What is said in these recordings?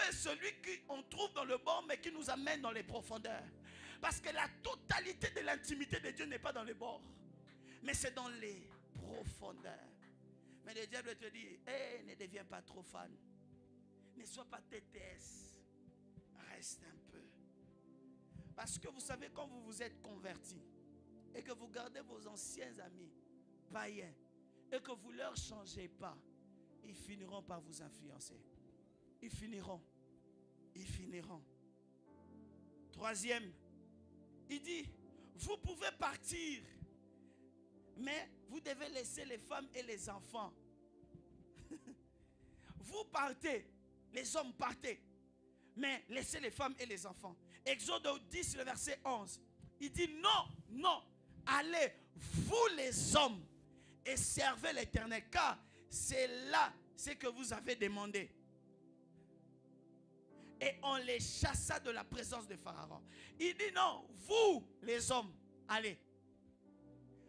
est celui qu'on trouve dans le bord, mais qui nous amène dans les profondeurs. Parce que la totalité de l'intimité de Dieu n'est pas dans les bords, mais c'est dans les profondeurs. Mais le diable te dit, hey, ne deviens pas trop fan. Ne sois pas TTS. Reste un peu. Parce que vous savez, quand vous vous êtes converti et que vous gardez vos anciens amis païens et que vous ne leur changez pas, ils finiront par vous influencer. Ils finiront. Troisième, il dit, vous pouvez partir, mais vous devez laisser les femmes et les enfants. Vous partez, les hommes partez, mais laissez les femmes et les enfants. Exode 10, le verset 11. Il dit non, allez, vous les hommes, et servez l'Éternel, car c'est là ce que vous avez demandé. Et on les chassa de la présence de Pharaon. Il dit non, vous les hommes, allez.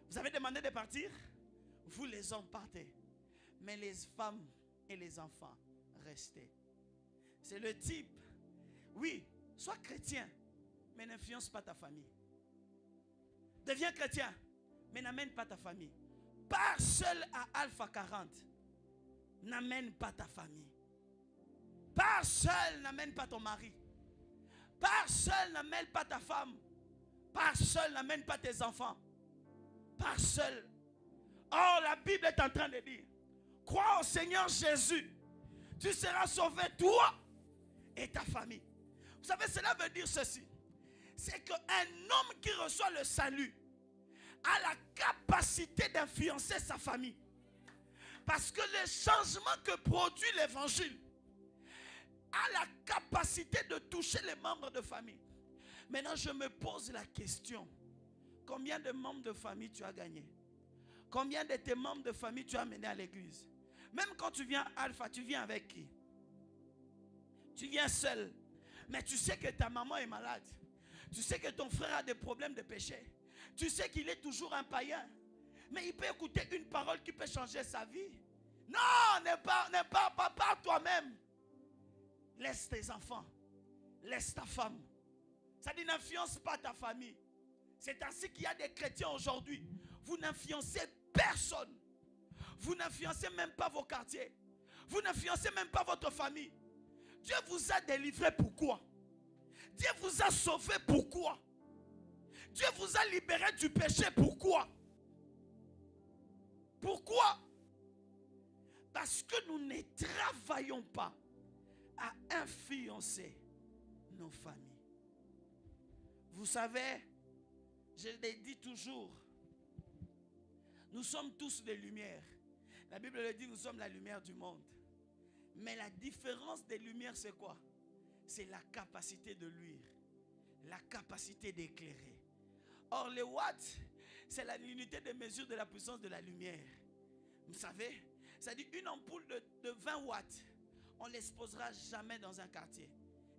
Vous avez demandé de partir? Vous les hommes, partez. Mais les femmes et les enfants, restez. C'est le type. Oui, sois chrétien, mais n'influence pas ta famille. Deviens chrétien, mais n'amène pas ta famille. Pars seul à Alpha 40. N'amène pas ta famille. Pars seul, n'amène pas ton mari. Pars seul, n'amène pas ta femme. Pars seul, n'amène pas tes enfants. Pars seul. Or, la Bible est en train de dire, crois au Seigneur Jésus. Tu seras sauvé, toi et ta famille. Vous savez, cela veut dire ceci. C'est qu'un homme qui reçoit le salut a la capacité d'influencer sa famille. Parce que le changement que produit l'évangile a la capacité de toucher les membres de famille. Maintenant, je me pose la question. Combien de membres de famille tu as gagné? Combien de tes membres de famille tu as amené à l'église? Même quand tu viens à Alpha, tu viens avec qui? Tu viens seul. Mais tu sais que ta maman est malade. Tu sais que ton frère a des problèmes de péché. Tu sais qu'il est toujours un païen. Mais il peut écouter une parole qui peut changer sa vie. Non, ne pars pas par toi-même. Laisse tes enfants. Laisse ta femme. Ça dit, n'influence pas ta famille. C'est ainsi qu'il y a des chrétiens aujourd'hui. Vous n'influencez personne. Vous n'influencez même pas vos quartiers. Vous n'influencez même pas votre famille. Dieu vous a délivré pourquoi? Dieu vous a sauvé pourquoi? Dieu vous a libéré du péché pourquoi? Pourquoi? Parce que nous ne travaillons pas à influencer nos familles. Vous savez, je l'ai dit toujours, nous sommes tous des lumières. La Bible le dit, nous sommes la lumière du monde. Mais la différence des lumières, c'est quoi? C'est la capacité de luire, la capacité d'éclairer. Or, les watts, c'est l'unité de mesure de la puissance de la lumière. Vous savez, ça dit une ampoule de 20 watts, on ne l'exposera jamais dans un quartier.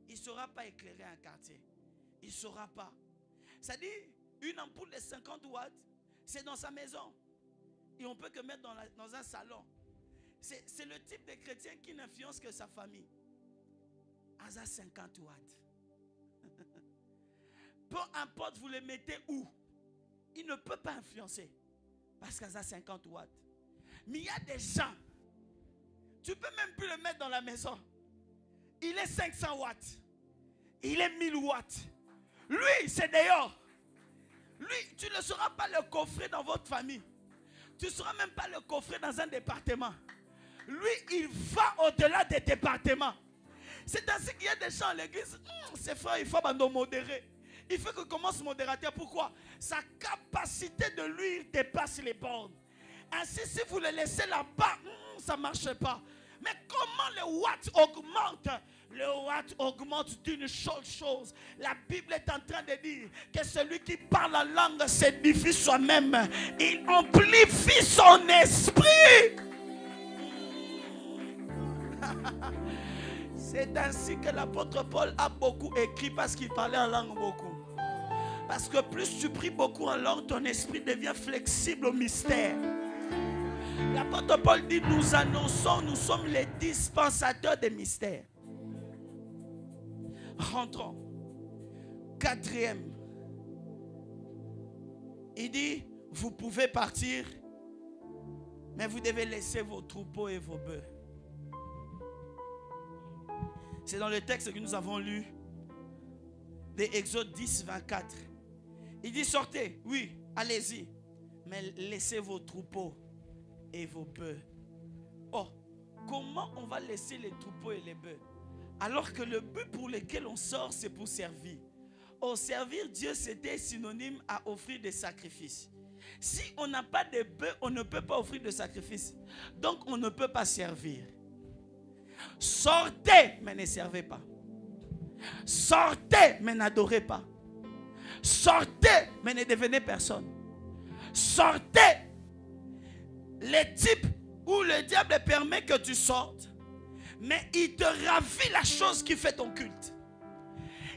Il ne saura pas éclairer un quartier. Il ne saura pas. Ça dit une ampoule de 50 watts, c'est dans sa maison. Et on peut que mettre dans un salon. C'est le type de chrétien qui n'influence que sa famille. Asa 50 watts. Peu importe vous le mettez où, il ne peut pas influencer. Parce qu'Asa 50 watts. Mais il y a des gens, tu ne peux même plus le mettre dans la maison. Il est 500 watts. Il est 1000 watts. Lui, c'est dehors. Lui, tu ne sauras pas le coffrer dans votre famille. Tu ne sauras même pas le coffrer dans un département. Lui, il va au-delà des départements. C'est ainsi qu'il y a des gens à l'église. C'est frère, il faut modérer. Il faut qu'il commence modérateur. Pourquoi? Sa capacité de lui dépasse les bornes. Ainsi, si vous le laissez là-bas, ça ne marche pas. Mais comment le watt augmente? Le watt augmente d'une seule chose. La Bible est en train de dire que celui qui parle la langue s'édifie soi-même. Il amplifie son esprit. C'est ainsi que l'apôtre Paul a beaucoup écrit parce qu'il parlait en langue beaucoup. Parce que plus tu pries beaucoup en langue, ton esprit devient flexible au mystère. L'apôtre Paul dit, nous annonçons, nous sommes les dispensateurs des mystères. rentrons. Quatrième. Il dit, vous pouvez partir, mais vous devez laisser vos troupeaux et vos bœufs. C'est dans le texte que nous avons lu, de Exode 10, 24. Il dit, sortez, oui, allez-y, mais laissez vos troupeaux et vos bœufs. Oh, comment on va laisser les troupeaux et les bœufs? Alors que le but pour lequel on sort, c'est pour servir. Oh, servir Dieu, c'était synonyme à offrir des sacrifices. Si on n'a pas de bœufs, on ne peut pas offrir de sacrifices. Donc, on ne peut pas servir. Sortez, mais ne servez pas. Sortez, mais n'adorez pas. Sortez, mais ne devenez personne. Sortez. Les types où le diable permet que tu sortes, mais il te ravit la chose qui fait ton culte.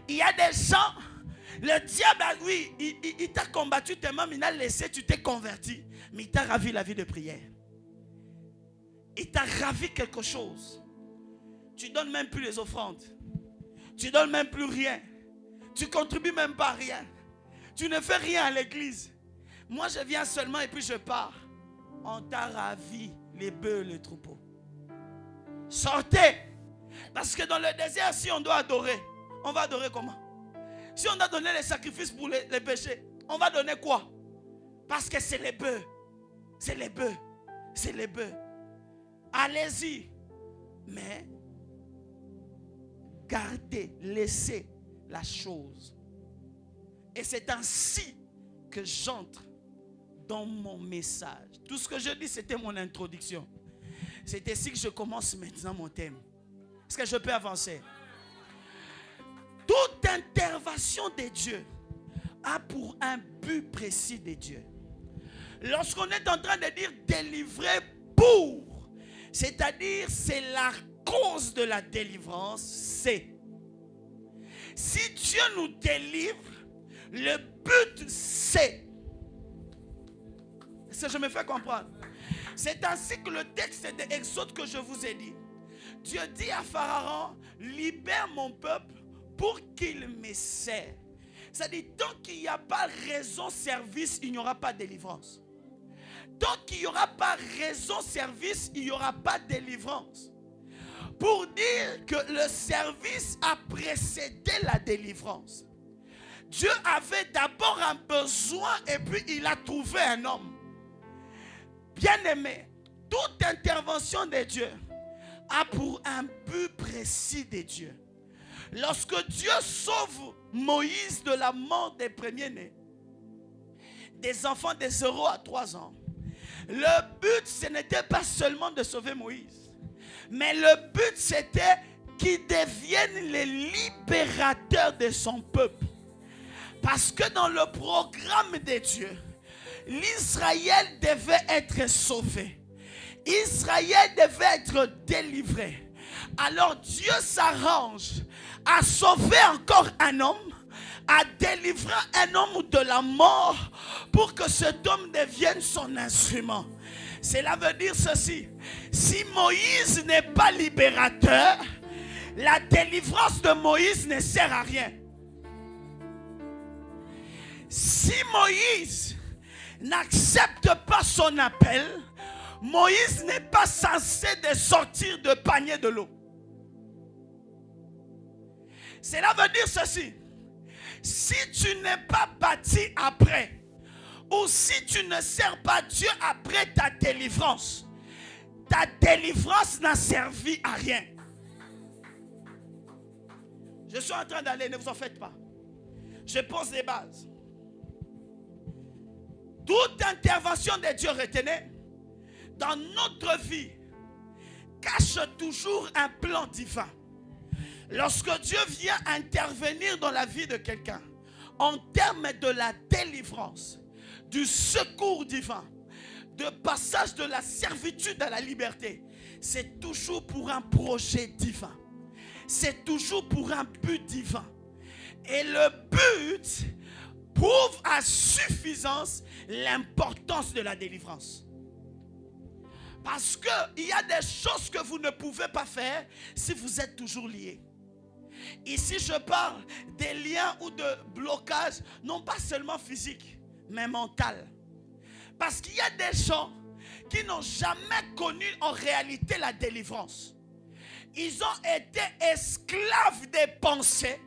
Il y a des gens, le diable, oui, il t'a combattu tellement, il a laissé, tu t'es converti, mais il t'a ravi la vie de prière. Il t'a ravi quelque chose. Tu ne donnes même plus les offrandes. Tu ne donnes même plus rien. Tu ne contribues même pas à rien. Tu ne fais rien à l'église. Moi, je viens seulement et puis je pars. On t'a ravi les bœufs, les troupeaux. Sortez. Parce que dans le désert, si on doit adorer, on va adorer comment? Si on doit donner les sacrifices pour les péchés, on va donner quoi? Parce que c'est les bœufs. C'est les bœufs. C'est les bœufs. Allez-y. Mais gardez, laissez la chose. Et c'est ainsi que j'entre dans mon message. Tout ce que je dis, c'était mon introduction. C'est ainsi que je commence maintenant mon thème. Est-ce que je peux avancer? Toute intervention de Dieu a pour un but précis de Dieu. Lorsqu'on est en train de dire délivrer pour, c'est-à-dire c'est la cause de la délivrance, c'est si Dieu nous délivre, le but c'est, est-ce que je me fais comprendre? C'est ainsi que le texte de Exode que je vous ai dit, Dieu dit à Pharaon, libère mon peuple pour qu'il me serve. C'est-à-dire, tant qu'il n'y a pas raison service, il n'y aura pas de délivrance. Tant qu'il n'y aura pas raison service, il n'y aura pas de délivrance. Pour dire que le service a précédé la délivrance. Dieu avait d'abord un besoin et puis il a trouvé un homme. Bien-aimé, toute intervention de Dieu a pour un but précis de Dieu. Lorsque Dieu sauve Moïse de la mort des premiers-nés, des enfants de 0 à 3 ans, le but ce n'était pas seulement de sauver Moïse, mais le but c'était qu'il devienne les libérateurs de son peuple. Parce que dans le programme de Dieu, l'Israël devait être sauvé. Israël devait être délivré. Alors Dieu s'arrange à sauver encore un homme, à délivrer un homme de la mort pour que cet homme devienne son instrument. Cela veut dire ceci: si Moïse n'est pas libérateur, la délivrance de Moïse ne sert à rien. Si Moïse n'accepte pas son appel, Moïse n'est pas censé de sortir de panier de l'eau. Cela veut dire ceci: si tu n'es pas bâti après, ou si tu ne sers pas Dieu après ta délivrance n'a servi à rien. Je suis en train d'aller, ne vous en faites pas. Je pose les bases. Toute intervention de Dieu, retenez, dans notre vie, cache toujours un plan divin. Lorsque Dieu vient intervenir dans la vie de quelqu'un, en termes de la délivrance, du secours divin, de passage de la servitude à la liberté, c'est toujours pour un projet divin. C'est toujours pour un but divin. Et le but prouve à suffisance l'importance de la délivrance. Parce qu'il y a des choses que vous ne pouvez pas faire si vous êtes toujours liés. Ici, je parle des liens ou de blocages, non pas seulement physiques, mais mental. Parce qu'il y a des gens qui n'ont jamais connu en réalité la délivrance. Ils ont été esclaves des pensées,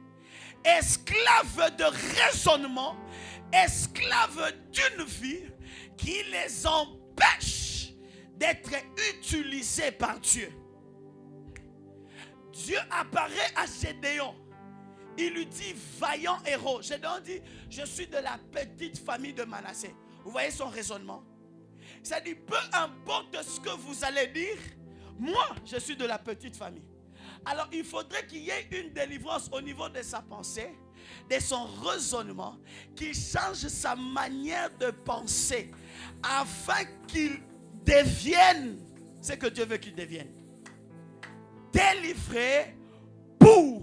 esclaves de raisonnement, esclaves d'une vie qui les empêche d'être utilisés par Dieu. Dieu apparaît à Gédéon. Il lui dit, vaillant héros. Gédéon dit, je suis de la petite famille de Manassé. Vous voyez son raisonnement? Ça dit, peu importe ce que vous allez dire, moi, je suis de la petite famille. Alors, il faudrait qu'il y ait une délivrance au niveau de sa pensée, de son raisonnement, qu'il change sa manière de penser, afin qu'il devienne ce que Dieu veut qu'il devienne. Délivré pour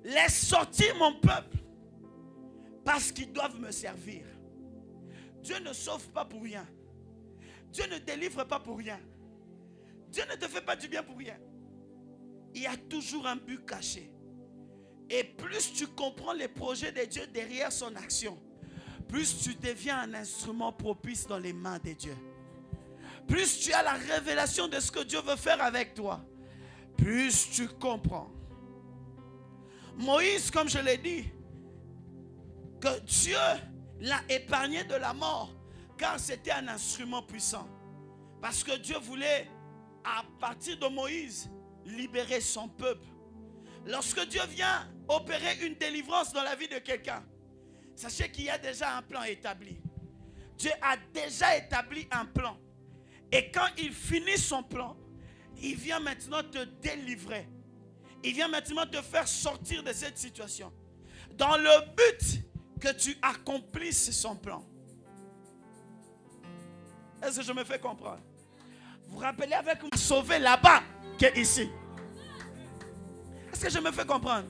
les sortir mon peuple, parce qu'ils doivent me servir. Dieu ne sauve pas pour rien. Dieu ne délivre pas pour rien. Dieu ne te fait pas du bien pour rien. Il y a toujours un but caché. Et plus tu comprends les projets de Dieu derrière son action, plus tu deviens un instrument propice dans les mains de Dieu. Plus tu as la révélation de ce que Dieu veut faire avec toi, plus tu comprends. Moïse, comme je l'ai dit, que Dieu l'a épargné de la mort, car c'était un instrument puissant. Parce que Dieu voulait, à partir de Moïse, libérer son peuple. Lorsque Dieu vient opérer une délivrance dans la vie de quelqu'un, sachez qu'il y a déjà un plan établi. Dieu a déjà établi un plan. Et quand il finit son plan, il vient maintenant te délivrer. Il vient maintenant te faire sortir de cette situation, dans le but que tu accomplisses son plan. Est-ce que je me fais comprendre? Vous vous rappelez avec moi, sauver là-bas qu'ici. Est-ce que je me fais comprendre?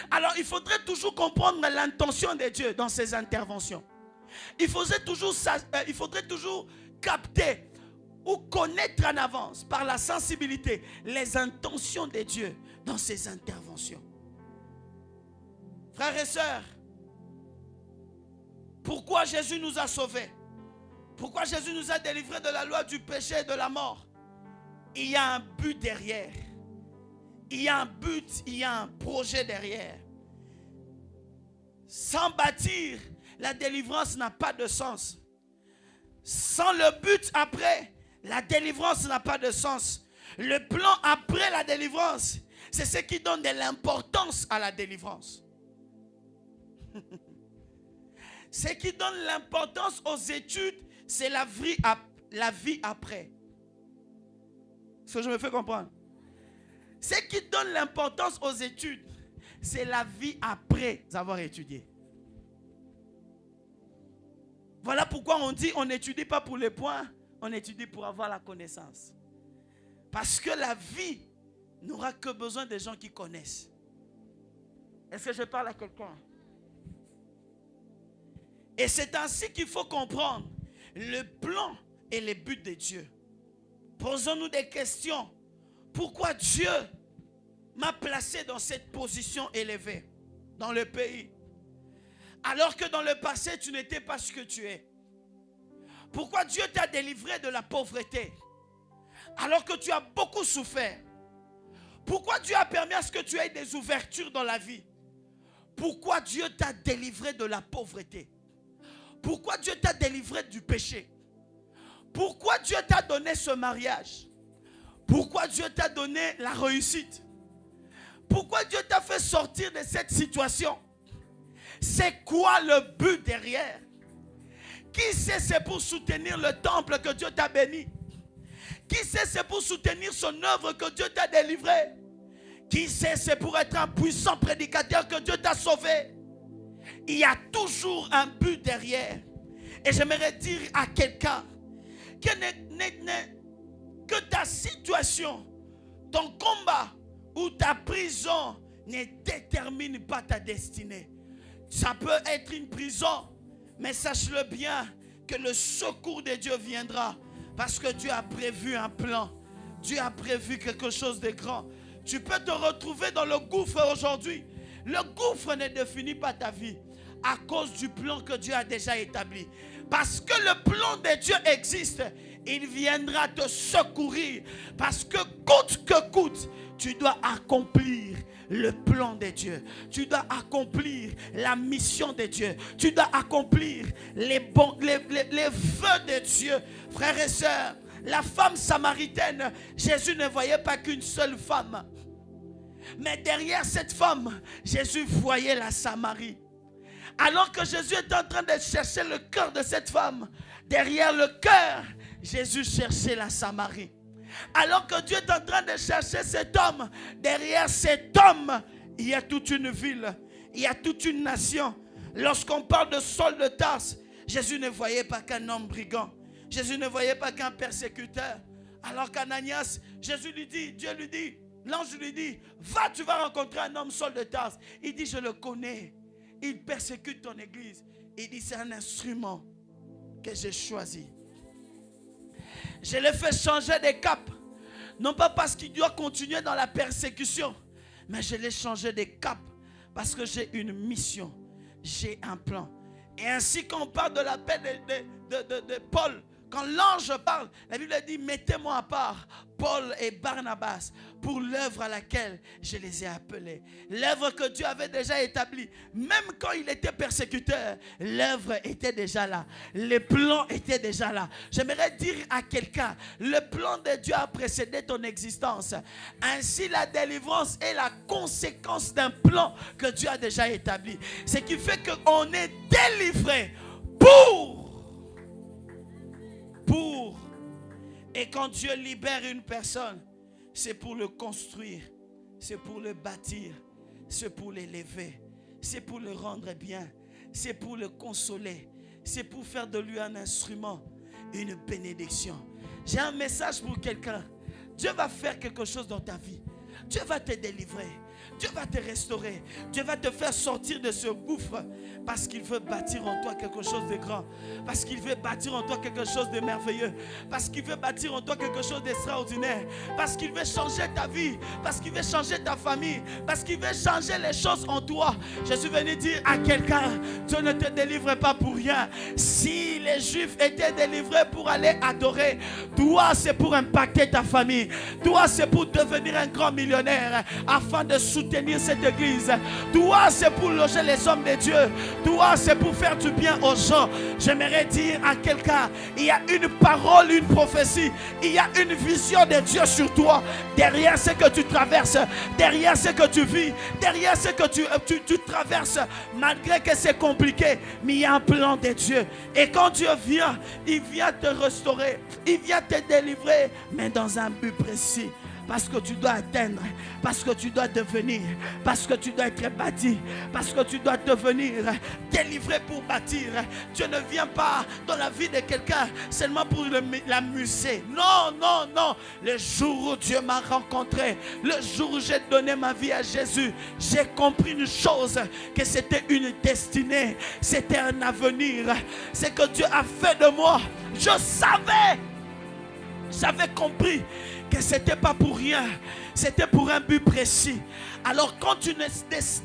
Alors il faudrait toujours comprendre l'intention de Dieu dans ses interventions. Il faudrait toujours capter ou connaître en avance par la sensibilité les intentions de Dieu dans ses interventions. Frères et sœurs, pourquoi Jésus nous a sauvés? Pourquoi Jésus nous a délivrés de la loi du péché et de la mort? Il y a un but derrière. Il y a un but, il y a un projet derrière. Sans bâtir, la délivrance n'a pas de sens. Sans le but après, la délivrance n'a pas de sens. Le plan après la délivrance, c'est ce qui donne de l'importance à la délivrance. Ce qui donne l'importance aux études, c'est la vie après. Est-ce que je me fais comprendre? Ce qui donne l'importance aux études, c'est la vie après avoir étudié. Voilà pourquoi on dit on n'étudie pas pour les points, on étudie pour avoir la connaissance. Parce que la vie n'aura que besoin des gens qui connaissent. Est-ce que je parle à quelqu'un? Et c'est ainsi qu'il faut comprendre le plan et les buts de Dieu. Posons-nous des questions. Pourquoi Dieu m'a placé dans cette position élevée dans le pays, alors que dans le passé tu n'étais pas ce que tu es? Pourquoi Dieu t'a délivré de la pauvreté alors que tu as beaucoup souffert? Pourquoi Dieu a permis à ce que tu aies des ouvertures dans la vie? Pourquoi Dieu t'a délivré de la pauvreté? Pourquoi Dieu t'a délivré du péché? Pourquoi Dieu t'a donné ce mariage? Pourquoi Dieu t'a donné la réussite? Pourquoi Dieu t'a fait sortir de cette situation? C'est quoi le but derrière? Qui sait c'est pour soutenir le temple que Dieu t'a béni? Qui sait c'est pour soutenir son œuvre que Dieu t'a délivré? Qui sait c'est pour être un puissant prédicateur que Dieu t'a sauvé? Il y a toujours un but derrière. Et j'aimerais dire à quelqu'un que ta situation, ton combat ou ta prison ne détermine pas ta destinée. Ça peut être une prison, mais sache-le bien que le secours de Dieu viendra parce que Dieu a prévu un plan. Dieu a prévu quelque chose de grand. Tu peux te retrouver dans le gouffre aujourd'hui. Le gouffre ne définit pas ta vie à cause du plan que Dieu a déjà établi. Parce que le plan de Dieu existe, il viendra te secourir. Parce que coûte que coûte, tu dois accomplir le plan de Dieu. Tu dois accomplir la mission de Dieu. Tu dois accomplir les vœux de Dieu. Frères et sœurs, la femme samaritaine, Jésus ne voyait pas qu'une seule femme. Mais derrière cette femme, Jésus voyait la Samarie. Alors que Jésus est en train de chercher le cœur de cette femme, derrière le cœur, Jésus cherchait la Samarie. Alors que Dieu est en train de chercher cet homme, derrière cet homme, il y a toute une ville, il y a toute une nation. Lorsqu'on parle de Saul de Tarse, Jésus ne voyait pas qu'un homme brigand. Jésus ne voyait pas qu'un persécuteur. Alors qu'Ananias, Jésus lui dit, Dieu lui dit, l'ange lui dit, va, tu vas rencontrer un homme, Saul de Tarse. Il dit, je le connais. Il persécute ton église. Il dit, c'est un instrument que j'ai choisi. Je l'ai fait changer de cap. Non pas parce qu'il doit continuer dans la persécution, mais je l'ai changé de cap parce que j'ai une mission. J'ai un plan. Et ainsi qu'on parle de l'appel de Paul, quand l'ange parle, la Bible dit, mettez-moi à part Paul et Barnabas pour l'œuvre à laquelle je les ai appelés. L'œuvre que Dieu avait déjà établie. Même quand il était persécuteur, l'œuvre était déjà là. Les plans étaient déjà là. J'aimerais dire à quelqu'un, le plan de Dieu a précédé ton existence. Ainsi, la délivrance est la conséquence d'un plan que Dieu a déjà établi. Ce qui fait qu'on est délivré pour. Et quand Dieu libère une personne, c'est pour le construire, c'est pour le bâtir, c'est pour l'élever, c'est pour le rendre bien, c'est pour le consoler, c'est pour faire de lui un instrument, une bénédiction. J'ai un message pour quelqu'un. Dieu va faire quelque chose dans ta vie. Dieu va te délivrer. Dieu va te restaurer. Dieu va te faire sortir de ce gouffre parce qu'il veut bâtir en toi quelque chose de grand. Parce qu'il veut bâtir en toi quelque chose de merveilleux. Parce qu'il veut bâtir en toi quelque chose d'extraordinaire. Parce qu'il veut changer ta vie. Parce qu'il veut changer ta famille. Parce qu'il veut changer les choses en toi. Je suis venu dire à quelqu'un, Dieu ne te délivre pas pour rien. Si les Juifs étaient délivrés pour aller adorer, toi c'est pour impacter ta famille. Toi c'est pour devenir un grand millionnaire afin de soutenir cette église. Toi c'est pour loger les hommes de Dieu. Toi c'est pour faire du bien aux gens. J'aimerais dire à quelqu'un, il y a une parole, une prophétie, il y a une vision de Dieu sur toi. Derrière ce que tu traverses, derrière ce que tu vis, derrière ce que tu traverses, malgré que c'est compliqué, mais il y a un plan de Dieu. Et quand Dieu vient, il vient te restaurer, il vient te délivrer, mais dans un but précis. Parce que tu dois atteindre, parce que tu dois devenir, parce que tu dois être bâti, parce que tu dois devenir délivré pour bâtir. Dieu ne vient pas dans la vie de quelqu'un seulement pour l'amuser. Non, non, non. Le jour où Dieu m'a rencontré, le jour où j'ai donné ma vie à Jésus, j'ai compris une chose, que c'était une destinée, c'était un avenir. C'est que Dieu a fait de moi. J'avais compris que ce n'était pas pour rien, c'était pour un but précis. Alors quand tu ne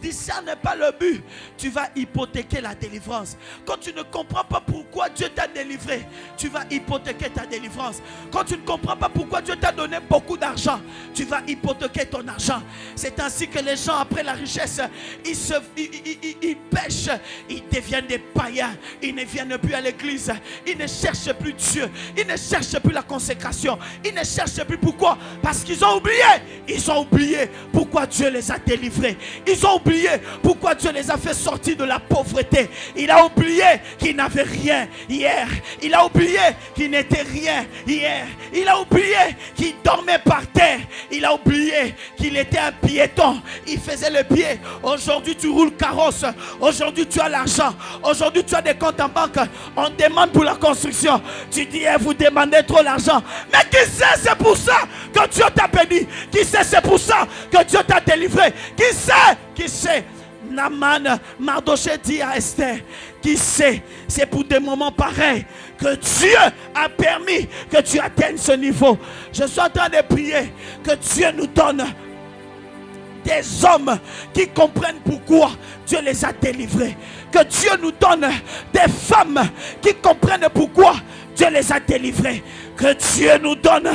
discernes pas le but, tu vas hypothéquer la délivrance. Quand tu ne comprends pas pourquoi Dieu t'a délivré, tu vas hypothéquer ta délivrance. Quand tu ne comprends pas pourquoi Dieu t'a donné beaucoup d'argent, tu vas hypothéquer ton argent. C'est ainsi que les gens, après la richesse, ils pêchent, ils deviennent des païens. Ils ne viennent plus à l'église, ils ne cherchent plus Dieu, ils ne cherchent plus la consécration, ils ne cherchent plus. Pourquoi? Parce qu'ils ont oublié pourquoi Dieu les a délivrés. Ils ont oublié pourquoi Dieu les a fait sortir de la pauvreté. Il a oublié qu'ils n'avaient rien hier. Il a oublié qu'ils n'étaient rien hier. Il a oublié qu'ils dormaient par terre. Il a oublié qu'il était un piéton. Il faisait le pied. Aujourd'hui tu roules carrosse. Aujourd'hui tu as l'argent. Aujourd'hui tu as des comptes en banque. On demande pour la construction. Tu dis vous demandez trop l'argent. Mais qui sait, c'est pour ça que Dieu t'a béni. Qui sait, c'est pour ça que Dieu t'a délivré. Qui sait? Naman, Mardoché dit à Esther, qui sait? C'est pour des moments pareils que Dieu a permis que tu atteignes ce niveau. Je suis en train de prier que Dieu nous donne des hommes qui comprennent pourquoi Dieu les a délivrés. Que Dieu nous donne des femmes qui comprennent pourquoi Dieu les a délivrés. Que Dieu nous donne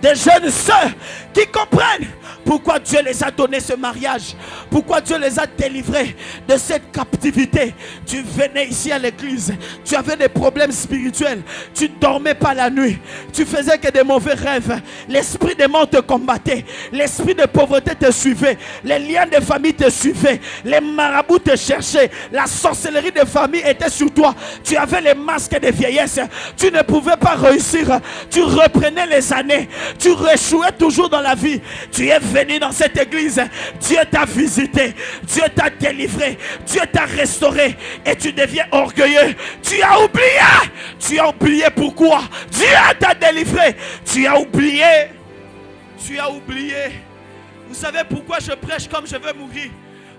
des jeunes sœurs qui comprennent pourquoi Dieu les a donné ce mariage, pourquoi Dieu les a délivrés de cette captivité. Tu venais ici à l'église, tu avais des problèmes spirituels, tu ne dormais pas la nuit, tu faisais que des mauvais rêves, l'esprit des morts te combattait, l'esprit de pauvreté te suivait, les liens de famille te suivaient, les marabouts te cherchaient, la sorcellerie de famille était sur toi, tu avais les masques de vieillesse, tu ne pouvais pas réussir, tu reprenais les années, tu réchouais toujours dans la vie. Tu es venu dans cette église, Dieu t'a visité, Dieu t'a délivré, Dieu t'a restauré et tu deviens orgueilleux. Tu as oublié pourquoi Dieu t'a délivré. Tu as oublié. Vous savez pourquoi je prêche comme je veux mourir?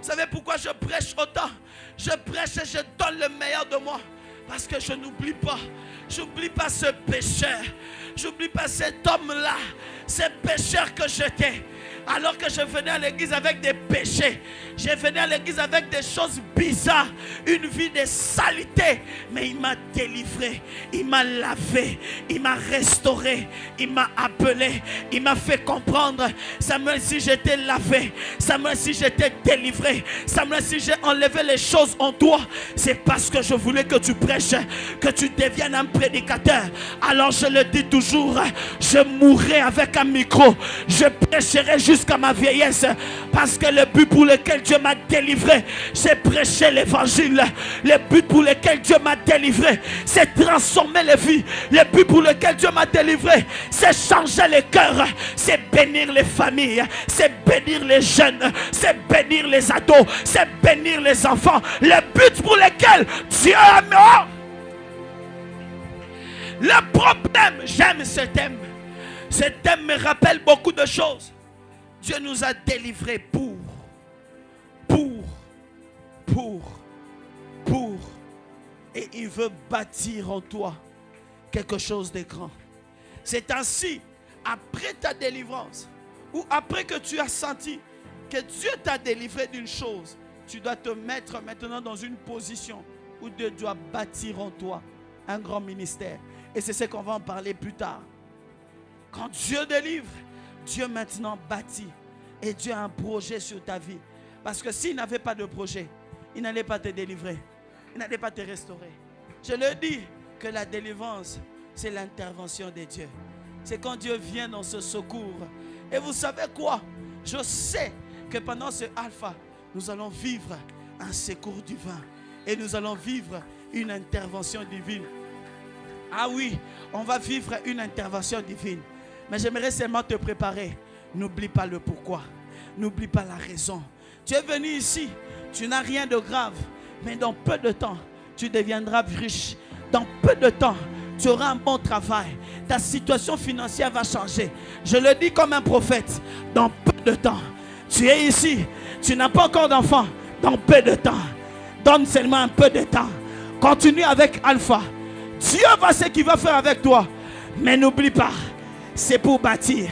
Vous savez pourquoi je prêche autant? Je prêche et je donne le meilleur de moi. Parce que je n'oublie pas. J'oublie pas ce pécheur. J'oublie pas cet homme-là. Ce pécheur que j'étais. Alors que je venais à l'église avec des péchés. Je venais à l'église avec des choses bizarres. Une vie de saleté. Mais il m'a délivré. Il m'a lavé. Il m'a restauré. Il m'a appelé. Il m'a fait comprendre. Samuel, si j'étais lavé. Samuel, si j'étais délivré. Samuel, si j'ai enlevé les choses en toi. C'est parce que je voulais que tu prêches. Que tu deviennes un prédicateur. Alors je le dis toujours. Je mourrai avec un micro. Je prêcherai jusqu'à ma vieillesse, parce que le but pour lequel Dieu m'a délivré, c'est prêcher l'évangile. Le but pour lequel Dieu m'a délivré, c'est transformer les vies. Le but pour lequel Dieu m'a délivré, c'est changer les cœurs, c'est bénir les familles, c'est bénir les jeunes, c'est bénir les ados, c'est bénir les enfants. Le but pour lequel Dieu a mort. Le problème, j'aime ce thème. Ce thème me rappelle beaucoup de choses. Dieu nous a délivrés pour. Et il veut bâtir en toi quelque chose de grand. C'est ainsi, après ta délivrance, ou après que tu as senti que Dieu t'a délivré d'une chose, tu dois te mettre maintenant dans une position où Dieu doit bâtir en toi un grand ministère. Et c'est ce qu'on va en parler plus tard. Quand Dieu délivre, Dieu maintenant bâtit. Et Dieu a un projet sur ta vie. Parce que s'il n'avait pas de projet, il n'allait pas te délivrer. Il n'allait pas te restaurer. Je le dis que la délivrance, c'est l'intervention de Dieu. C'est quand Dieu vient dans ce secours. Et vous savez quoi? Je sais que pendant ce alpha, nous allons vivre un secours divin. Et nous allons vivre une intervention divine. Ah oui, on va vivre une intervention divine. Mais j'aimerais seulement te préparer. N'oublie pas le pourquoi. N'oublie pas la raison. Tu es venu ici, tu n'as rien de grave. Mais dans peu de temps, tu deviendras riche. Dans peu de temps, tu auras un bon travail. Ta situation financière va changer. Je le dis comme un prophète. Dans peu de temps, tu es ici. Tu n'as pas encore d'enfant. Dans peu de temps. Donne seulement un peu de temps. Continue avec Alpha. Dieu va ce qu'il va faire avec toi. Mais n'oublie pas, c'est pour bâtir.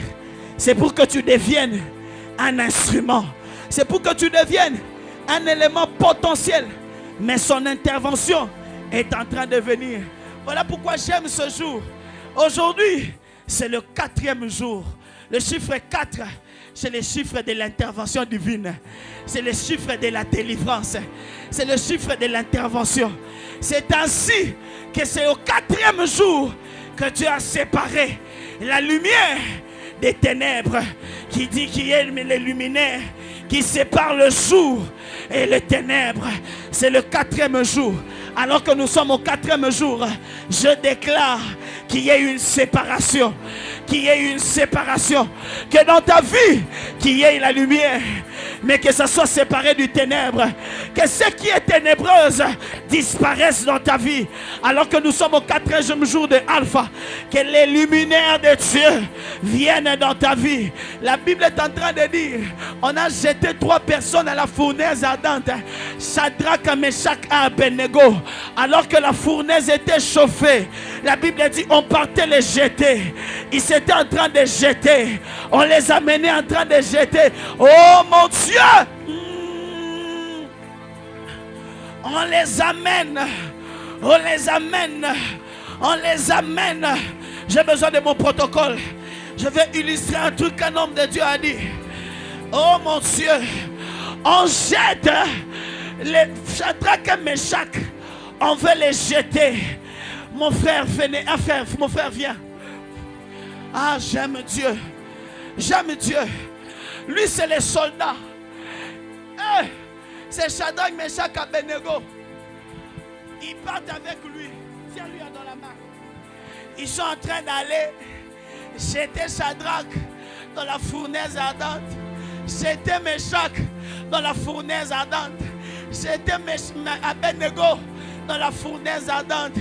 C'est pour que tu deviennes un instrument. C'est pour que tu deviennes un élément potentiel. Mais son intervention est en train de venir. Voilà pourquoi j'aime ce jour. Aujourd'hui, c'est le 4e jour. Le chiffre 4, c'est le chiffre de l'intervention divine. C'est le chiffre de la délivrance. C'est le chiffre de l'intervention. C'est ainsi que c'est au 4e jour que Dieu a séparé la lumière des ténèbres, qui dit qu'il y a les luminaires qui séparent le jour et les ténèbres. C'est le 4e jour. Alors que nous sommes au 4e jour, je déclare qu'il y ait une séparation. Qu'il y ait une séparation. Que dans ta vie, qu'il y ait la lumière, mais que ça soit séparé du ténèbre. Que ce qui est ténébreuse disparaisse dans ta vie. Alors que nous sommes au 4e jour de Alpha, que les luminaires de Dieu viennent dans ta vie. La Bible est en train de dire, on a jeté 3 personnes à la fournaise ardente, Shadrach, Meshach et Abednego. Alors que la fournaise était chauffée, la Bible dit on partait les jeter. Ils étaient en train de jeter. On les a menés en train de jeter. Oh mon Dieu! On les amène. On les amène. On les amène. J'ai besoin de mon protocole. Je vais illustrer un truc qu'un homme de Dieu a dit. Oh mon Dieu. On jette les Shadrach et Meshach. On veut les jeter. Mon frère, venez. Mon frère, viens. Ah, j'aime Dieu. J'aime Dieu. Lui, c'est les soldats. C'est Shadrach, Meshach, Abednego. Ils partent avec lui. Tiens-lui dans la main. Ils sont en train d'aller jeter Shadrach dans la fournaise ardente. Jeter Meshach dans la fournaise ardente. Jeter Abednego dans la fournaise ardente.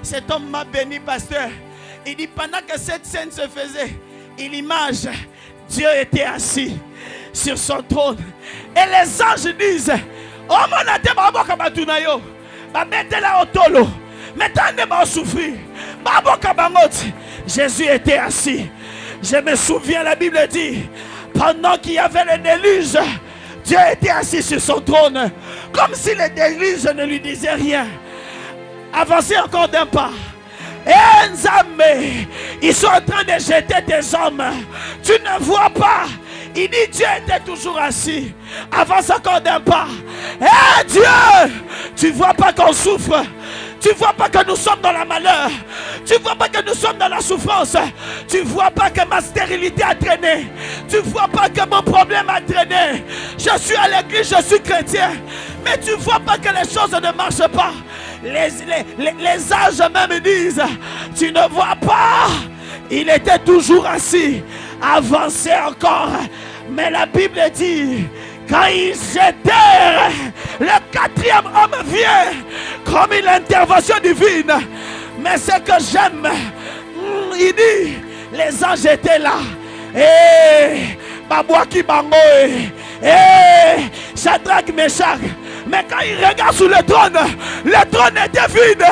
Cet homme m'a béni, pasteur. Il dit, pendant que cette scène se faisait, il image, Dieu était assis sur son trône. Et les anges disent, oh mon ate babo kabatunayo, babete la otolo, metande ba souffrir, babo kabangoti. Jésus était assis. Je me souviens, la Bible dit, pendant qu'il y avait le déluge, Dieu était assis sur son trône, comme si le déluge ne lui disait rien. Avancez encore d'un pas. Et Nzambe, ils sont en train de jeter des hommes. Tu ne vois pas. Il dit Dieu était toujours assis. Avance encore d'un pas. Eh Dieu, tu ne vois pas qu'on souffre. Tu ne vois pas que nous sommes dans la malheur. Tu ne vois pas que nous sommes dans la souffrance. Tu ne vois pas que ma stérilité a traîné. Tu ne vois pas que mon problème a traîné. Je suis à l'église, je suis chrétien. Mais tu ne vois pas que les choses ne marchent pas. Les âges même disent, tu ne vois pas. Il était toujours assis. Avancez encore. Mais la Bible dit, quand ils jetèrent, le quatrième homme vient comme une intervention divine. Mais ce que j'aime, il dit, les anges étaient là. Et Babouaki Bango, et Shadrach, Meshach. Mais quand il regarde sous le trône était vide.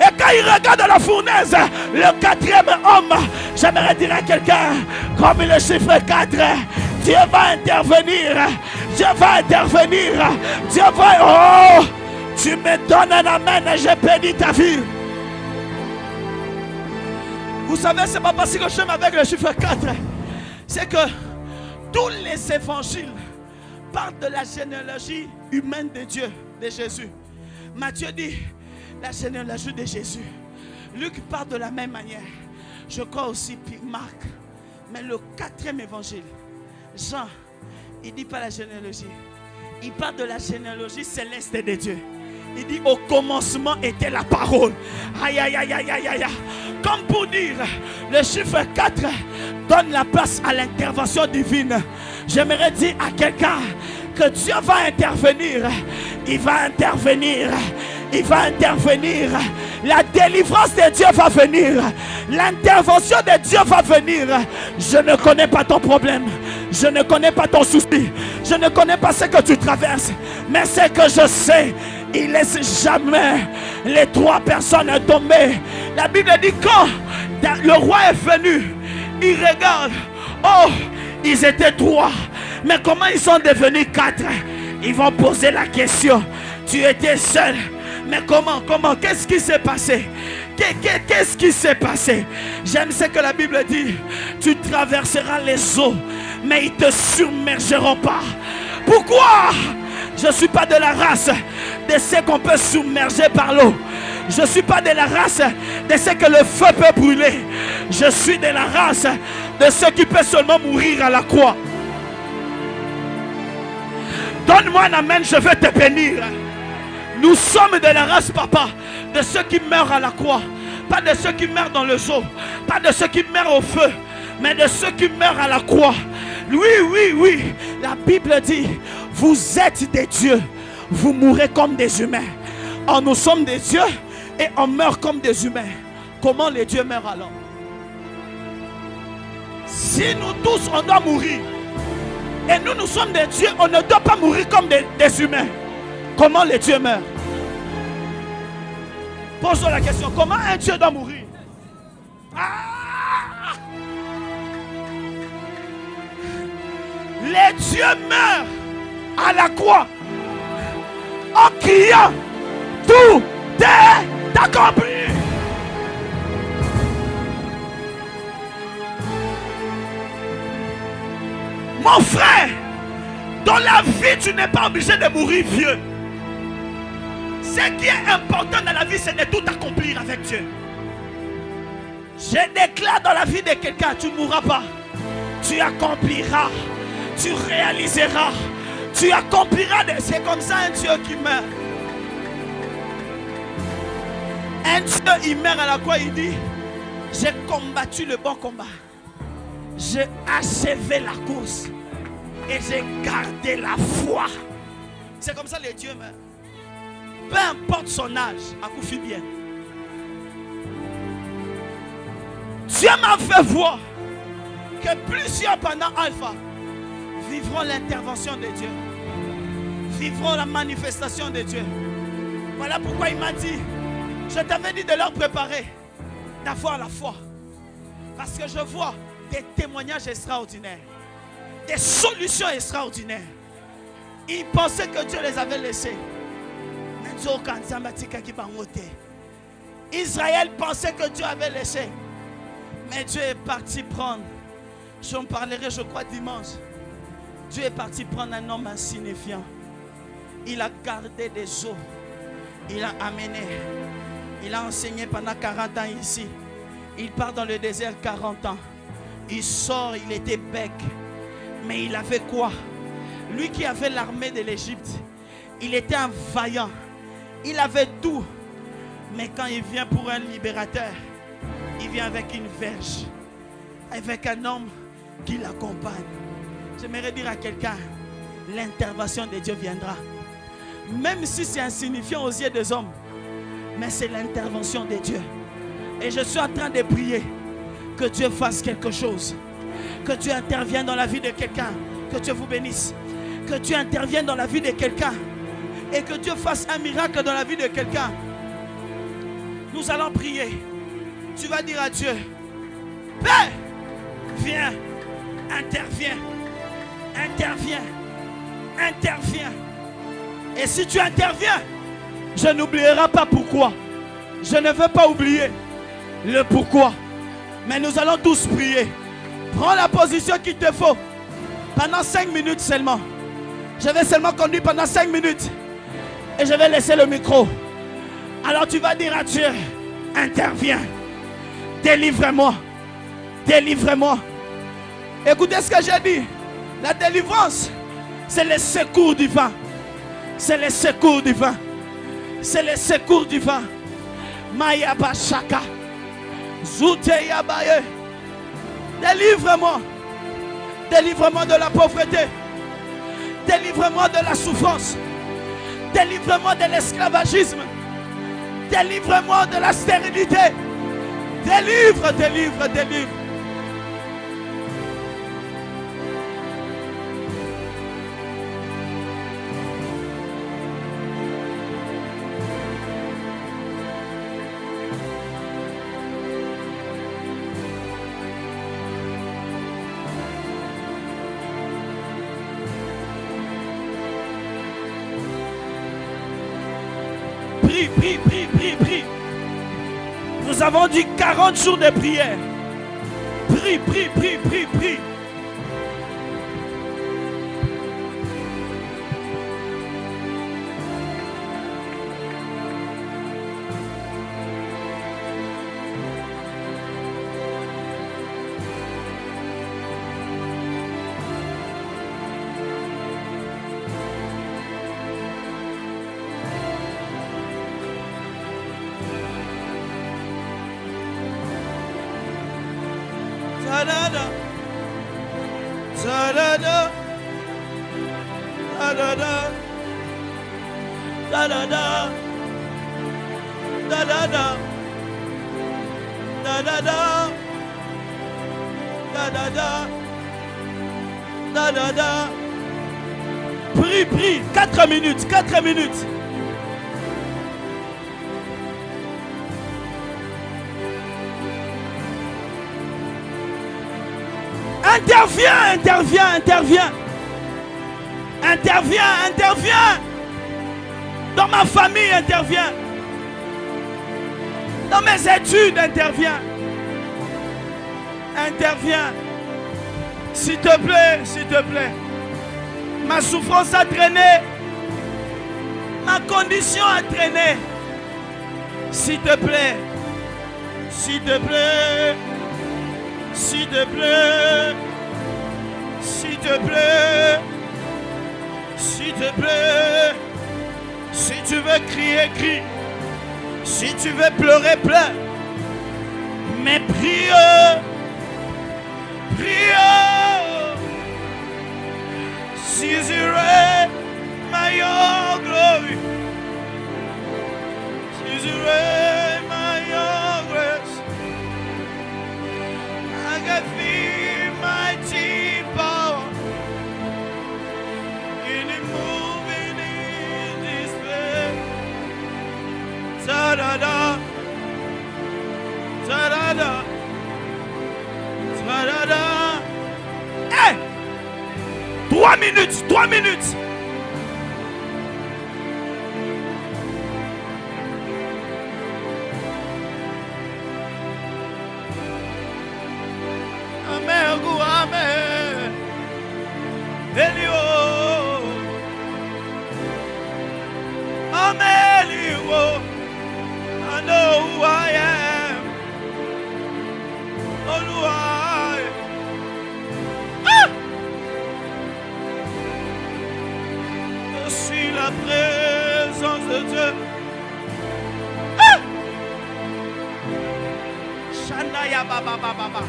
Et quand il regarde dans la fournaise, le quatrième homme, j'aimerais dire à quelqu'un, comme le chiffre 4, Dieu va intervenir. Dieu va intervenir. Dieu va... Oh, tu me donnes un amen et je bénis ta vie. Vous savez, c'est pas parce que je suis avec le chiffre 4. C'est que tous les évangiles parlent de la généalogie humaine de Dieu, de Jésus. Matthieu dit la généalogie de Jésus. Luc parle de la même manière. Je crois aussi Marc. Mais le quatrième évangile, Jean, il ne dit pas la généalogie. Il parle de la généalogie céleste de Dieu. Il dit au commencement était la parole. Aïe aïe aïe aïe aïe aïe. Comme pour dire, le chiffre 4 donne la place à l'intervention divine. J'aimerais dire à quelqu'un que Dieu va intervenir. Il va intervenir. Il va intervenir. La délivrance de Dieu va venir. L'intervention de Dieu va venir. Je ne connais pas ton problème. Je ne connais pas ton souci. Je ne connais pas ce que tu traverses. Mais ce que je sais, il ne laisse jamais les trois personnes tomber. La Bible dit quand le roi est venu, il regarde. Oh, ils étaient trois. Mais comment ils sont devenus quatre? Ils vont poser la question. Tu étais seul. Mais comment? Qu'est-ce qui s'est passé? Qu'est-ce qui s'est passé? J'aime ce que la Bible dit. Tu traverseras les eaux, mais ils ne te submergeront pas. Pourquoi? Je ne suis pas de la race de ceux qu'on peut submerger par l'eau. Je ne suis pas de la race de ceux que le feu peut brûler. Je suis de la race de ceux qui peuvent seulement mourir à la croix. Donne-moi un amen, je vais te bénir. Nous sommes de la race, papa, de ceux qui meurent à la croix. Pas de ceux qui meurent dans le zoo. Pas de ceux qui meurent au feu. Mais de ceux qui meurent à la croix. Oui. La Bible dit, vous êtes des dieux. Vous mourrez comme des humains. Or, nous sommes des dieux et on meurt comme des humains. Comment les dieux meurent alors? Si nous tous, on doit mourir. Et nous sommes des dieux, on ne doit pas mourir comme des humains. Comment les dieux meurent? Pose-toi la question, comment un dieu doit mourir? Les dieux meurent à la croix en criant, tout est accompli. Mon frère, dans la vie, tu n'es pas obligé de mourir vieux. Ce qui est important dans la vie, c'est de tout accomplir avec Dieu. Je déclare dans la vie de quelqu'un, tu ne mourras pas. Tu accompliras. Tu réaliseras. Tu accompliras. C'est comme ça un Dieu qui meurt. Un Dieu, il meurt à la croix, il dit, j'ai combattu le bon combat. J'ai achevé la course. Et j'ai gardé la foi. C'est comme ça les dieux meurent. Peu importe son âge, à Koufi bien. Dieu m'a fait voir que plusieurs pendant Alpha vivront l'intervention de Dieu. Vivront la manifestation de Dieu. Voilà pourquoi il m'a dit, je t'avais dit de leur préparer, d'avoir la foi. Parce que je vois des témoignages extraordinaires. Des solutions extraordinaires. Ils pensaient que Dieu les avait laissés. Israël pensait que Dieu avait laissé. Mais Dieu est parti prendre. J'en parlerai, je crois, dimanche. Dieu est parti prendre un homme insignifiant. Il a gardé des eaux. Il a amené. Il a enseigné pendant 40 ans ici. Il part dans le désert 40 ans. Il sort, il était bec. Mais il avait quoi? Lui qui avait l'armée de l'Égypte, il était un vaillant. Il avait tout. Mais quand il vient pour un libérateur, il vient avec une verge. Avec un homme qui l'accompagne. J'aimerais dire à quelqu'un, l'intervention de Dieu viendra. Même si c'est insignifiant aux yeux des hommes. Mais c'est l'intervention de Dieu. Et je suis en train de prier que Dieu fasse quelque chose. Que Dieu intervienne dans la vie de quelqu'un. Que Dieu vous bénisse. Que Dieu intervienne dans la vie de quelqu'un. Et que Dieu fasse un miracle dans la vie de quelqu'un. Nous allons prier. Tu vas dire à Dieu, Père, viens, interviens, interviens, interviens. Et si tu interviens, je n'oublierai pas pourquoi. Je ne veux pas oublier le pourquoi. Mais nous allons tous prier. Prends la position qu'il te faut. Pendant 5 minutes seulement. Je vais seulement conduire pendant 5 minutes. Et je vais laisser le micro. Alors tu vas dire à Dieu, interviens. Délivre-moi. Délivre-moi. Écoutez ce que j'ai dit. La délivrance, c'est le secours divin. C'est le secours divin. C'est le secours divin. Maya Bashaka. Zouteya Baye. Délivre-moi. Délivre-moi de la pauvreté. Délivre-moi de la souffrance. Délivre-moi de l'esclavagisme. Délivre-moi de la stérilité. Délivre, délivre, délivre. Prie, prie, prie, prie, prie. Nous avons dit 40 jours de prière. Prie, prie, prie, prie, prie. Da-da-da. Da-da-da. Da-da-da. Da-da-da. Da-da-da. Da-da-da. Da-da-da. Da-da-da. Prie, prie. 4 minutes. 4 minutes. Interviens, interviens, interviens. Interviens, interviens. Dans ma famille, interviens. Dans mes études, interviens. Interviens. S'il te plaît, s'il te plaît. Ma souffrance a traîné. Ma condition a traîné. S'il te plaît. S'il te plaît. S'il te plaît. S'il te plaît. S'il te plaît. Si tu veux crier, crie. Si tu veux pleurer, pleure. Mais prie. Prie. Caesarea, my glory. Caesarea, my grace. I can feel my deep power in the moving in this place. Ta da da, ta da da, ta da da. Hey! 3 minutes, 3 minutes. Amen, amen. Elio. Amen, Elio. I know who I am. Oh, who I am. La présence de Dieu. Ah! Shanaya baba baba.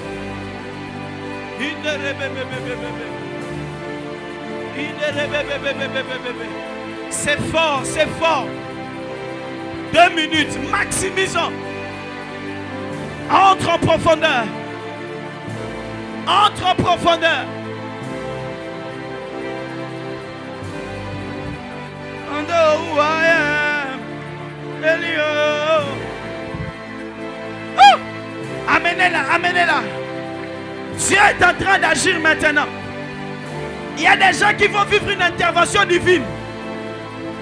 C'est fort, c'est fort. 2 minutes, maximisons. Entre en profondeur. Entre en profondeur. Who I am, Elio. Oh! Amenez-la, amenez-la. Dieu est en train d'agir maintenant. Il y a des gens qui vont vivre une intervention divine.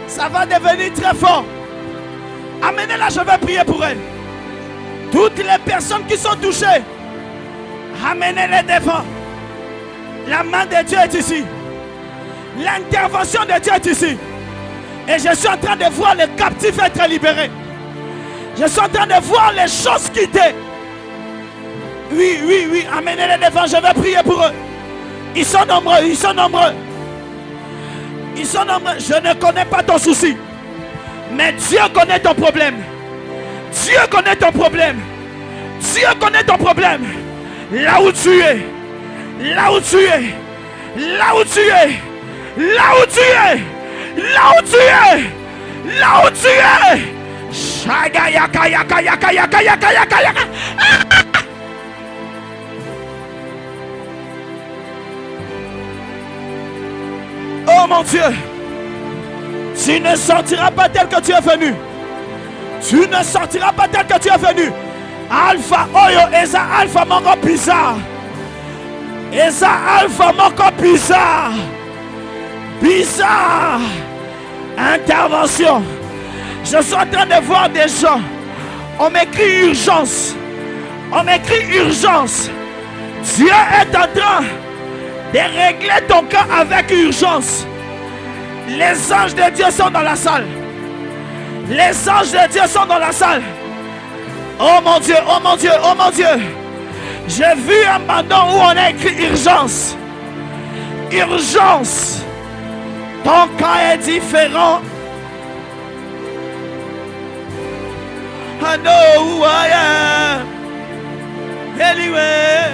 Ça va devenir très fort. Amenez-la, je vais prier pour elle. Toutes les personnes qui sont touchées, amenez-les devant. La main de Dieu est ici. L'intervention de Dieu est ici. Et je suis en train de voir les captifs être libérés. Je suis en train de voir les choses quitter. Oui, oui, oui. Amenez-les devant. Je vais prier pour eux. Ils sont nombreux. Ils sont nombreux. Ils sont nombreux. Je ne connais pas ton souci. Mais Dieu connaît ton problème. Dieu connaît ton problème. Dieu connaît ton problème. Là où tu es. Là où tu es. Là où tu es. Là où tu es. Là où tu es, là où tu es, Shagayaka yaka yaka yaka yaka yaka yaka. Oh mon Dieu, tu ne sortiras pas tel que tu es venu. Tu ne sortiras pas tel que tu es venu. Alpha Oyo Eza Alpha Mongo Bizarre. Eza Alpha Mongo Bizarre. Bizarre. Intervention. Je suis en train de voir des gens. On m'écrit urgence. On m'écrit urgence. Dieu est en train de régler ton cas avec urgence. Les anges de Dieu sont dans la salle. Les anges de Dieu sont dans la salle. Oh mon Dieu, oh mon Dieu, oh mon Dieu. J'ai vu un bandeau où on a écrit urgence. Urgence. Ton cas est différent. I know who I am. Anyway.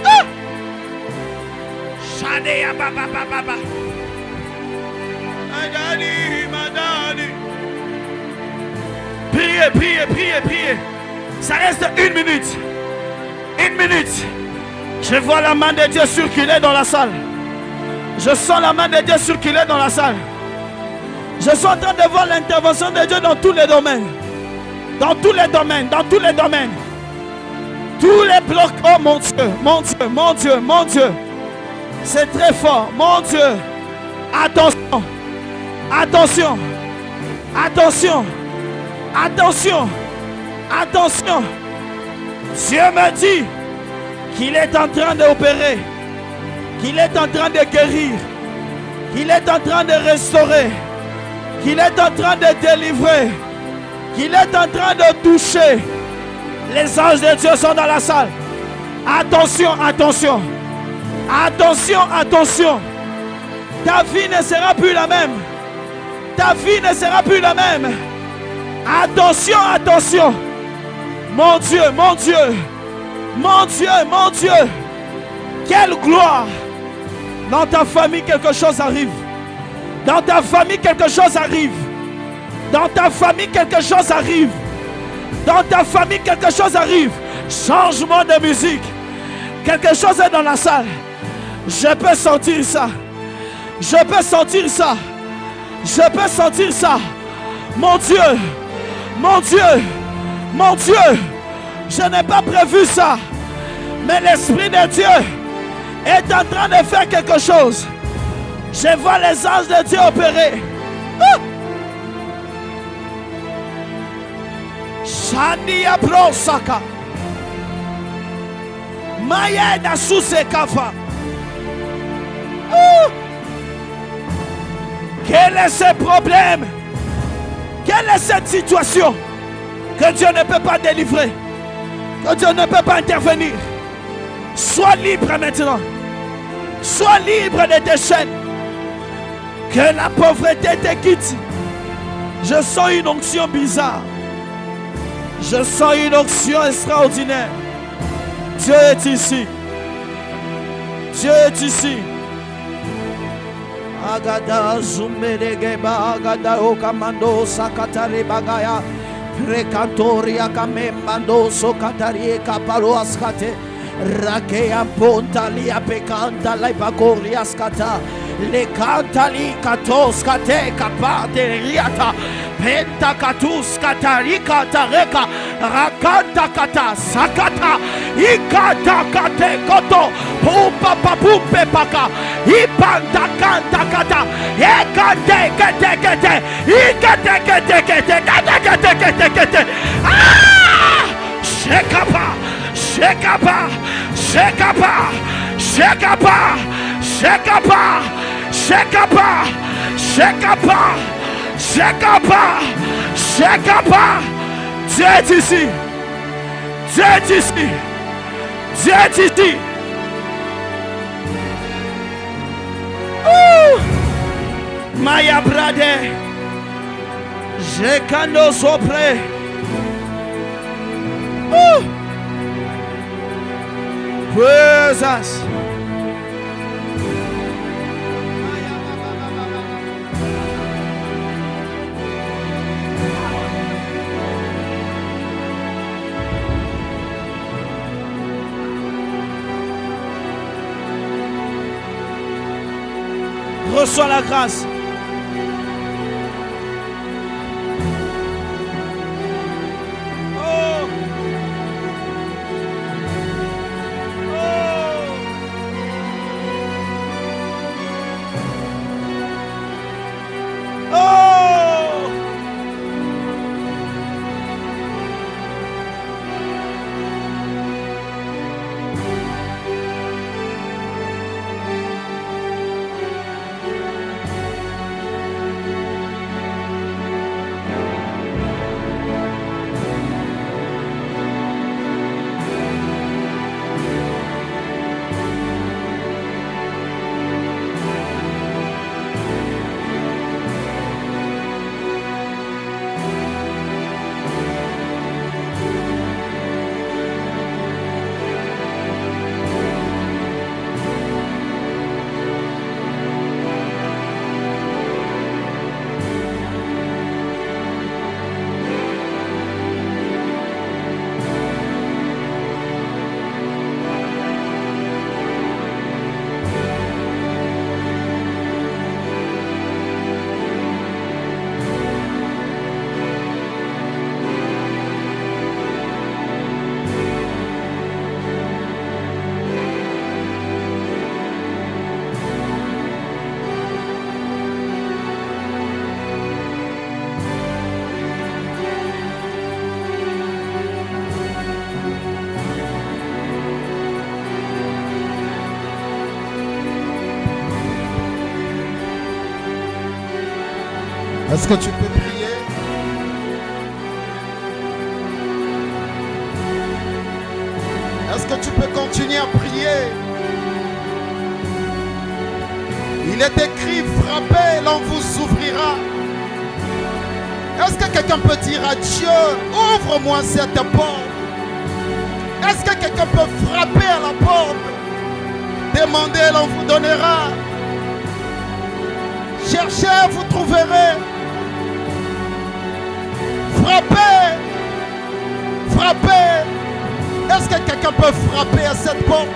Ah! Shadea baba baba. My daddy. Priez, priez, priez, priez. Ça reste 1 minute. 1 minute. Je vois la main de Dieu circuler dans la salle. Je sens la main de Dieu circuler dans la salle. Je suis en train de voir l'intervention de Dieu dans tous les domaines. Dans tous les domaines, dans tous les domaines. Tous les blocs. Oh mon Dieu, mon Dieu, mon Dieu, mon Dieu. C'est très fort, mon Dieu. Attention. Attention. Attention. Attention. Attention. Dieu me dit qu'il est en train d'opérer, qu'il est en train de guérir, qu'il est en train de restaurer, qu'il est en train de délivrer, qu'il est en train de toucher. Les anges de Dieu sont dans la salle. Attention, attention. Attention, attention. Ta vie ne sera plus la même. Ta vie ne sera plus la même. Attention, attention. Mon Dieu, mon Dieu. Mon Dieu, mon Dieu. Quelle gloire. Dans ta famille, quelque chose arrive. Dans ta famille, quelque chose arrive. Dans ta famille, quelque chose arrive. Dans ta famille, quelque chose arrive. Changement de musique. Quelque chose est dans la salle. Je peux sentir ça. Je peux sentir ça. Je peux sentir ça. Mon Dieu. Mon Dieu. Mon Dieu. Je n'ai pas prévu ça. Mais l'Esprit de Dieu est en train de faire quelque chose. Je vois les anges de Dieu opérer. Shania Brosaka. Maya Nasuse Kafa. Quel est ce problème? Quelle est cette situation que Dieu ne peut pas délivrer? Que Dieu ne peut pas intervenir? Sois libre maintenant. Sois libre de tes chaînes. Que la pauvreté te quitte. Je sens une onction bizarre. Je sens une onction extraordinaire. Dieu est ici. Dieu est ici. Agada zumeregeba agada okamando sakatare bagaya prekantoria kamemando sokatari kapalo askate rakea pontalia pekanta la bakori askata le kantali katos kate kapate riata penta katus katarika tareka rakanta kata sakata ikata kate koto pumpa papumpe paka ipanta kanta kata ekate kete kete ikate kete kete kete kete kete ah shekapa shekapa shekapa shekapa shekapa shekapa shekapa shekapa shekapa. Dieu est ici. Dieu est ici. Dieu est ici. Maya brade. Jekando sopre. Présence. Reçois la grâce. Oh. Oh. Oh. Est-ce que tu peux prier? Est-ce que tu peux continuer à prier? Il est écrit, frappez, l'on vous ouvrira. Est-ce que quelqu'un peut dire à Dieu, ouvre-moi cette porte? Est-ce que quelqu'un peut frapper à la porte? Demandez, l'on vous donnera. Cherchez, vous trouverez. Frappez. Frappez. Est-ce que quelqu'un peut frapper à cette porte?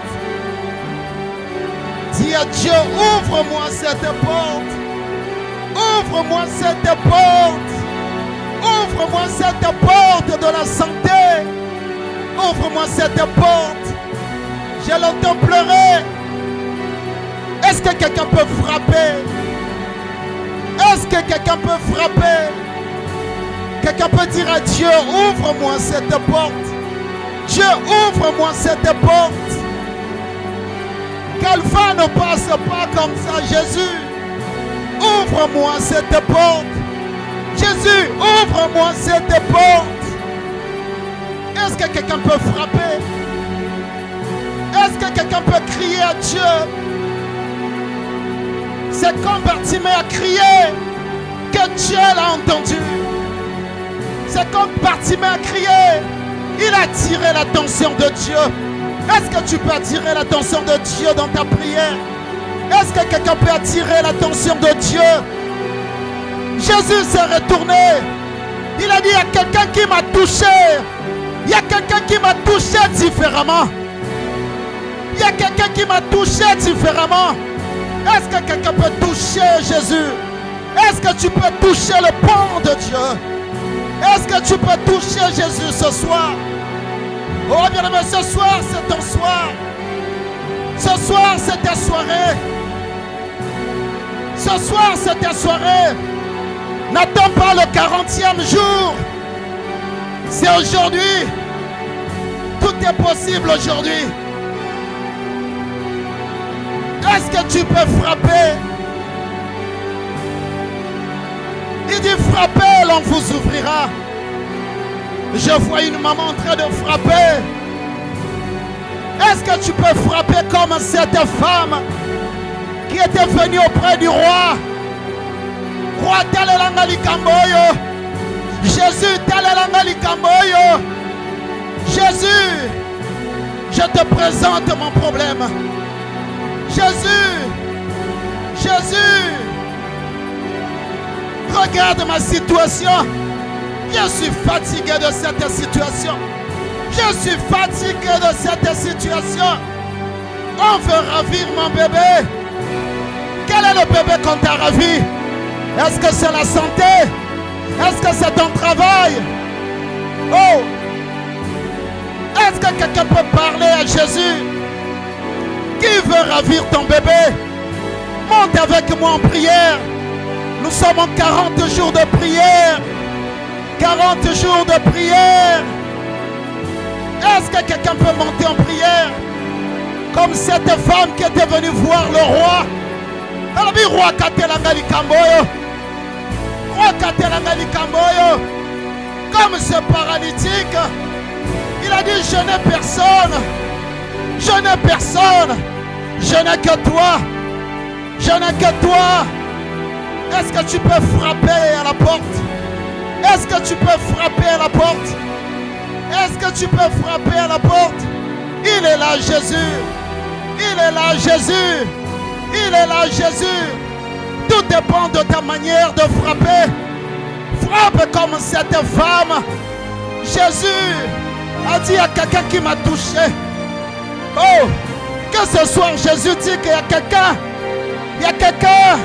Dis à Dieu, ouvre-moi cette porte. Ouvre-moi cette porte. Ouvre-moi cette porte de la santé. Ouvre-moi cette porte. Je l'entends pleurer. Est-ce que quelqu'un peut frapper? Est-ce que quelqu'un peut frapper? Quelqu'un peut dire à Dieu, ouvre-moi cette porte. Dieu, ouvre-moi cette porte. Qu'Alpha ne passe pas comme ça, Jésus. Ouvre-moi cette porte. Jésus, ouvre-moi cette porte. Est-ce que quelqu'un peut frapper? Est-ce que quelqu'un peut crier à Dieu? C'est comme Bartimée a crié que Dieu l'a entendu. C'est comme Bartimée a crié. Il a attiré l'attention de Dieu. Est-ce que tu peux attirer l'attention de Dieu dans ta prière? Est-ce que quelqu'un peut attirer l'attention de Dieu? Jésus s'est retourné. Il a dit, il y a quelqu'un qui m'a touché. Il y a quelqu'un qui m'a touché différemment. Il y a quelqu'un qui m'a touché différemment. Est-ce que quelqu'un peut toucher Jésus? Est-ce que tu peux toucher le pont de Dieu? Est-ce que tu peux toucher Jésus ce soir? Oh bien-aimé, ce soir c'est ton soir. Ce soir c'est ta soirée. Ce soir c'est ta soirée. N'attends pas le 40e jour. C'est aujourd'hui. Tout est possible aujourd'hui. Est-ce que tu peux frapper? Il dit frappez, l'on vous ouvrira. Je vois une maman en train de frapper. Est-ce que tu peux frapper comme cette femme qui était venue auprès du roi? Roi Talelanga Likamboyo. Jésus Talelanga Likamboyo. Jésus, je te présente mon problème. Jésus, Jésus, regarde ma situation. Je suis fatigué de cette situation. Je suis fatigué de cette situation. On veut ravir mon bébé. Quel est le bébé qu'on t'a ravi? Est-ce que c'est la santé? Est-ce que c'est ton travail? Oh! Est-ce que quelqu'un peut parler à Jésus? Qui veut ravir ton bébé? Monte avec moi en prière. Nous sommes en 40 jours de prière. 40 jours de prière. Est-ce que quelqu'un peut monter en prière? Comme cette femme qui était venue voir le roi. Elle a dit, roi Katelanga Likamboyo. Roi Katelanga Likamboyo. Comme ce paralytique, il a dit, je n'ai personne. Je n'ai personne. Je n'ai que toi. Je n'ai que toi. Est-ce que tu peux frapper à la porte? Est-ce que tu peux frapper à la porte? Est-ce que tu peux frapper à la porte? Il est là, Jésus. Il est là, Jésus. Il est là, Jésus. Tout dépend de ta manière de frapper. Frappe comme cette femme. Jésus a dit à quelqu'un qui m'a touché. Oh, que ce soir Jésus dit qu'il y a quelqu'un. Il y a quelqu'un.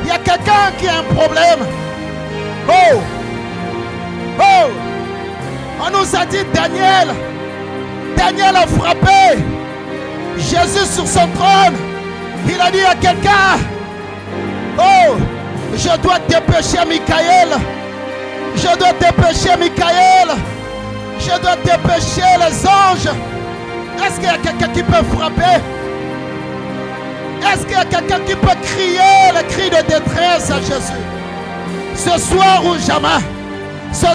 Il y a quelqu'un qui a un problème. Oh. Oh. On nous a dit Daniel. Daniel a frappé Jésus sur son trône. Il a dit à quelqu'un, oh, je dois dépêcher Michael. Je dois dépêcher Michael. Je dois dépêcher les anges. Est-ce qu'il y a quelqu'un qui peut frapper? Est-ce qu'il y a quelqu'un qui peut crier le cri de détresse à Jésus? Ce soir ou jamais.